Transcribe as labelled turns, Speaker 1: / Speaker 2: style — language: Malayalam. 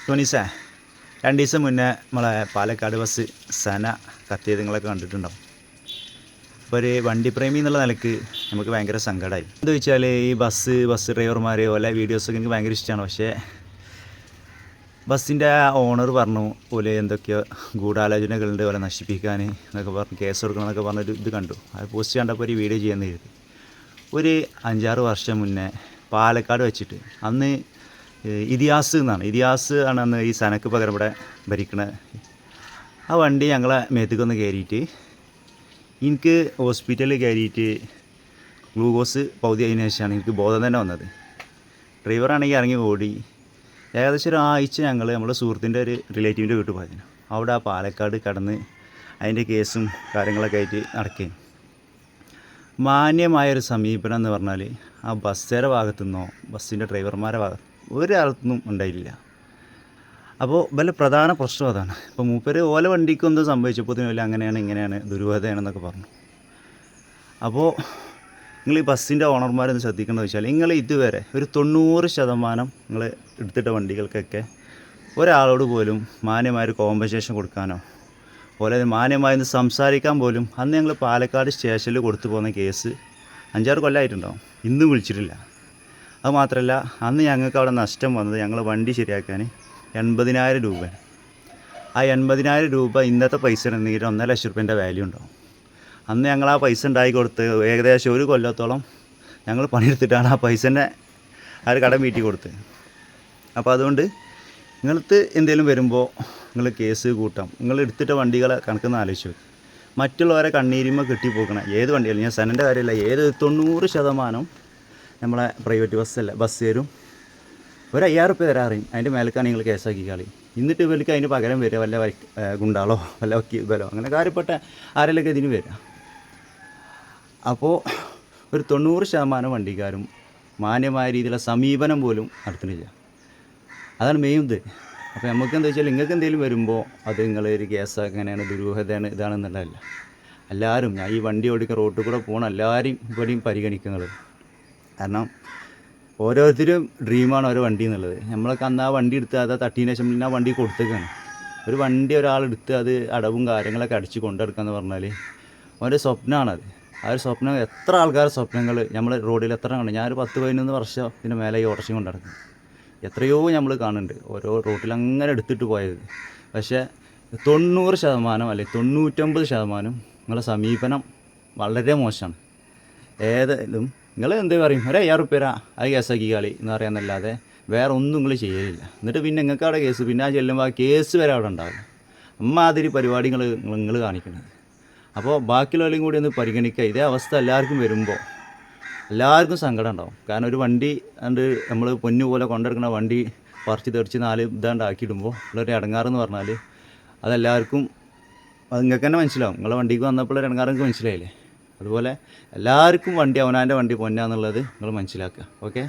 Speaker 1: ടോണീസേ, 2 ദിവസം മുന്നേ നമ്മളെ പാലക്കാട് ബസ് സന കത്തിയത് നിങ്ങളൊക്കെ കണ്ടിട്ടുണ്ടാവും. അപ്പോൾ ഒരു വണ്ടി പ്രേമി എന്നുള്ള നിലക്ക് നമുക്ക് ഭയങ്കര സങ്കടമായി. എന്താ വെച്ചാൽ ഈ ബസ് ഡ്രൈവർമാർ ഓലെ വീഡിയോസൊക്കെ എനിക്ക് ഭയങ്കര ഇഷ്ടമാണ്. പക്ഷേ ബസ്സിൻ്റെ ഓണർ പറഞ്ഞു പോലെ എന്തൊക്കെയോ ഗൂഢാലോചനകളുണ്ട് പോലെ നശിപ്പിക്കാൻ എന്നൊക്കെ പറഞ്ഞ് കേസ് കൊടുക്കണം എന്നൊക്കെ പറഞ്ഞൊരു ഇത് കണ്ടു. അത് പോസ്റ്റ് കണ്ടപ്പോൾ ഒരു വീഡിയോ ചെയ്യാൻ കരുതി. ഒരു 5-6 വർഷം മുന്നേ പാലക്കാട് വെച്ചിട്ട് അന്ന് ഇതിയാസ് ആണ് അന്ന് ഈ സനക്ക് പകരം ഇവിടെ ഭരിക്കണത്. ആ വണ്ടി ഞങ്ങളെ മേത്തേക്കൊന്ന് കയറിയിട്ട് എനിക്ക് ഹോസ്പിറ്റലിൽ കയറിയിട്ട് ഗ്ലൂക്കോസ് പകുതി അതിന് ശേഷമാണ് എനിക്ക് ബോധം തന്നെ വന്നത്. ഡ്രൈവറാണെങ്കിൽ ഇറങ്ങി ഓടി. ഏകദേശം ഒരു ആഴ്ച ഞങ്ങൾ നമ്മുടെ സുഹൃത്തിൻ്റെ ഒരു റിലേറ്റീവിൻ്റെ വീട്ടിൽ പോയിരുന്നു. അവിടെ ആ പാലക്കാട് കടന്ന് അതിൻ്റെ കേസും കാര്യങ്ങളൊക്കെ ആയിട്ട് നടക്കുകയും മാന്യമായൊരു സമീപനം എന്ന് പറഞ്ഞാൽ ആ ബസ്സുകാരുടെ ഭാഗത്തുനിന്നോ ബസ്സിൻ്റെ ഡ്രൈവർമാരുടെ ഭാഗത്ത് ഒരാളത്തൊന്നും ഉണ്ടായില്ല. അപ്പോൾ വല്ല പ്രധാന പ്രശ്നം അതാണ്. ഇപ്പോൾ മൂപ്പര് ഓല വണ്ടിക്ക് ഒന്നും സംഭവിച്ചപ്പോഴത്തേനും അങ്ങനെയാണ് ഇങ്ങനെയാണ് ദുരൂഹതയാണെന്നൊക്കെ പറഞ്ഞു. അപ്പോൾ നിങ്ങൾ ഈ ബസ്സിൻ്റെ ഓണർമാരൊന്ന് ശ്രദ്ധിക്കേണ്ടത് വെച്ചാൽ നിങ്ങൾ ഇതുവരെ ഒരു 90% നിങ്ങൾ എടുത്തിട്ട വണ്ടികൾക്കൊക്കെ ഒരാളോട് പോലും മാന്യമായൊരു കോമ്പൻസേഷൻ കൊടുക്കാനോ പോലെ മാന്യമായൊന്ന് സംസാരിക്കാൻ പോലും അന്ന് ഞങ്ങൾ പാലക്കാട് സ്റ്റേഷനിൽ കൊടുത്തു പോകുന്ന കേസ് 5-6 കൊല്ലമായിട്ടുണ്ടാവും, ഇന്നും വിളിച്ചിട്ടില്ല. അത് മാത്രമല്ല, അന്ന് ഞങ്ങൾക്ക് അവിടെ നഷ്ടം വന്നത് ഞങ്ങൾ വണ്ടി ശരിയാക്കാൻ 80,000 രൂപയാണ്. ആ 80,000 രൂപ ഇന്നത്തെ പൈസ ഉണ്ടെങ്കിൽ 1.5 ലക്ഷം രൂപേൻ്റെ വാല്യൂ ഉണ്ടാവും. അന്ന് ഞങ്ങൾ ആ പൈസ ഉണ്ടാക്കി കൊടുത്ത് ഏകദേശം 1 കൊല്ലത്തോളം ഞങ്ങൾ പണിയെടുത്തിട്ടാണ് ആ പൈസേൻ്റെ ആ ഒരു കടം വീട്ടി കൊടുത്തത്. അപ്പോൾ അതുകൊണ്ട് നിങ്ങൾക്ക് എന്തെങ്കിലും വരുമ്പോൾ നിങ്ങൾ കേസ് കൂട്ടാം. നിങ്ങൾ എടുത്തിട്ട വണ്ടികളെ കണക്കെന്ന് ആലോചിച്ച് നോക്കും. മറ്റുള്ളവരെ കണ്ണീരിമ കെട്ടിപ്പോക്കണം ഏത് വണ്ടിയാലും, ഞാൻ സനൻ്റെ കാര്യമല്ല, ഏത് 90% നമ്മളെ പ്രൈവറ്റ് ബസ്സുകാരും ഒരു 5,000 റുപ്യ തരാറിയും അതിൻ്റെ മേലേക്കാണ് നിങ്ങൾ കേസാക്കി കളി. എന്നിട്ട് ഇവർക്ക് അതിന് പകരം വരിക വല്ല ഗുണ്ടാളോ വല്ല വക്കീലോ അങ്ങനെ കാര്യപ്പെട്ട ആരെങ്കിലൊക്കെ ഇതിന് വരിക. അപ്പോൾ ഒരു 90% വണ്ടിക്കാരും മാന്യമായ രീതിയിലുള്ള സമീപനം പോലും നടത്തുന്നില്ല. അതാണ് മെയിൻ ഇത്. അപ്പോൾ നമുക്ക് എന്താ വെച്ചാൽ നിങ്ങൾക്ക് എന്തെങ്കിലും വരുമ്പോൾ അത് നിങ്ങളൊരു കേസ് അങ്ങനെയാണ് ദുരൂഹതയാണ് ഇതാണെന്നുള്ളതല്ല. എല്ലാവരും ഞാൻ ഈ വണ്ടി ഓടിക്കുന്ന റോട്ടിൽ കൂടെ പോകണം എല്ലാവരും ഇവിടെയും പരിഗണിക്കുന്നത്. കാരണം ഓരോരുത്തരും ഡ്രീമാണ് ഓരോ വണ്ടി എന്നുള്ളത്. നമ്മളൊക്കെ അന്ന് ആ വണ്ടി എടുത്ത് അത് തട്ടീന് ശേഷം പിന്നെ ആ വണ്ടി കൊടുത്തേക്കാണ്. ഒരു വണ്ടി ഒരാളെടുത്ത് അത് അടവും കാര്യങ്ങളൊക്കെ അടിച്ച് കൊണ്ടെടുക്കുക എന്ന് പറഞ്ഞാൽ ഓരോ സ്വപ്നമാണത്. ആ ഒരു സ്വപ്നം എത്ര ആൾക്കാരുടെ സ്വപ്നങ്ങൾ നമ്മൾ റോഡിൽ എത്ര കാണും. ഞാനൊരു 10-11 വർഷത്തിന് മേലെ ഈ ഓട്ടോറിക്ഷ കൊണ്ടിടക്കും. എത്രയോ നമ്മൾ കാണുന്നുണ്ട് ഓരോ റോട്ടിൽ അങ്ങനെ എടുത്തിട്ട് പോയത്. പക്ഷേ 90% അല്ലെങ്കിൽ 99% നിങ്ങളുടെ സമീപനം വളരെ മോശമാണ്. ഏതായാലും നിങ്ങൾ എന്ത് പറയും, ഒരു 5,000 റുപ്യ അത് കേസാക്കി കളി എന്ന് പറയാമെന്നല്ലാതെ വേറെ ഒന്നും നിങ്ങൾ ചെയ്യലില്ല. എന്നിട്ട് പിന്നെ നിങ്ങൾക്ക് അവിടെ കേസ്, പിന്നെ ആ ചെല്ലുമ്പോൾ ആ കേസ് വരെ അവിടെ ഉണ്ടാവില്ല. അമ്മാതിരി പരിപാടി നിങ്ങൾ കാണിക്കുന്നത്. അപ്പോൾ ബാക്കിയുള്ളവരെയും കൂടി ഒന്ന് പരിഗണിക്കുക. ഇതേ അവസ്ഥ എല്ലാവർക്കും വരുമ്പോൾ എല്ലാവർക്കും സങ്കടം ഉണ്ടാവും. കാരണം ഒരു വണ്ടി കണ്ട് നമ്മൾ പൊന്നു പോലെ കൊണ്ടെടുക്കുന്ന വണ്ടി പറിച്ച് തെറിച്ച് 4 ഇതാണ്ടാക്കിയിടുമ്പോൾ ഉള്ളൊരു ഇടങ്ങാറെന്ന് പറഞ്ഞാൽ അതെല്ലാവർക്കും അത് നിങ്ങൾക്ക് തന്നെ മനസ്സിലാവും. നിങ്ങളെ വണ്ടിക്ക് വന്നപ്പോൾ ഇടങ്ങാറ് നിങ്ങൾക്ക് മനസ്സിലായില്ലേ. അതുപോലെ എല്ലാവർക്കും വണ്ടി അവനാൻ്റെ വണ്ടി പൊന്നാന്നുള്ളത് നിങ്ങൾ മനസ്സിലാക്കുക. ഓക്കെ.